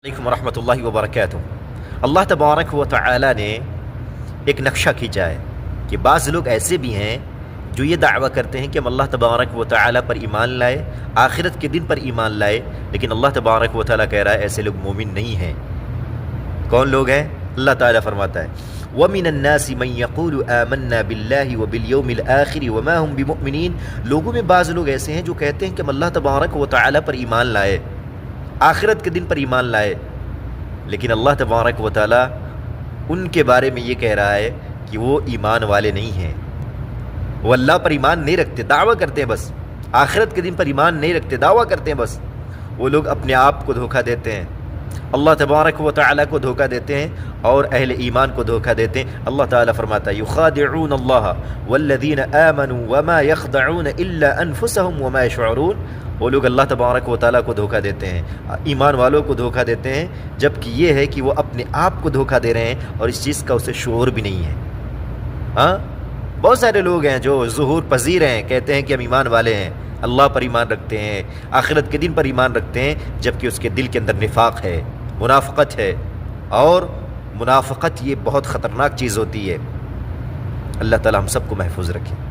अलैकुम वरहमतुल्लाहि वबरकातुहू। अल्लाह तबारक व तआला ने एक नक्शा खींचा है कि बाज़ लोग ऐसे भी हैं जो ये दावा करते हैं कि हम अल्लाह तबारक व तआला पर ईमान लाए, आखिरत के दिन पर ईमान लाए, लेकिन अल्लाह तबारक व तआला कह रहा है ऐसे लोग मोमिन नहीं हैं। कौन लोग हैं? अल्लाह ताला फरमाता है वमिनन्नासि मन यक़ूलु आमन्ना बिल्लाहि व बिलयौमिल आखिर व मा हुम बिमुमिनीन। लोगों में बाज़ लोग ऐसे हैं जो कहते हैं कि हम अल्लाह तबारक व तआला पर ईमान लाए, आखिरत के दिन पर ईमान लाए, लेकिन अल्लाह तबारक व तआला उनके बारे में ये कह रहा है कि वो ईमान वाले नहीं हैं, वो अल्लाह पर ईमान नहीं रखते, दावा करते हैं बस, आखिरत के दिन पर ईमान नहीं रखते, दावा करते हैं बस। वो लोग अपने आप को धोखा देते हैं, अल्लाह तबारक व तआला को धोखा देते हैं और अहले ईमान को धोखा देते हैं। अल्लाह ताला फरमाता है युखादिऊन अल्लाह वल्लज़ीना आमनू वमा यख़दऊन इल्ला अनफुसहुम वमा यशऊरून। वो लोग अल्लाह तबारक व तआला को धोखा देते हैं, ईमान वालों को धोखा देते हैं, जबकि ये है कि वो अपने आप को धोखा दे रहे हैं और इस चीज़ का उसे शऊर भी नहीं है। हाँ, बहुत सारे लोग हैं जो ज़ुहूर पज़ीर हैं, कहते हैं कि हम ईमान वाले हैं, अल्लाह पर ईमान रखते हैं, आखिरत के दिन पर ईमान रखते हैं, जबकि उसके दिल के अंदर निफाक है, मुनाफ़क़त है। और मुनाफ़क़त ये बहुत ख़तरनाक चीज़ होती है। अल्लाह ताला हम सबको महफूज रखे।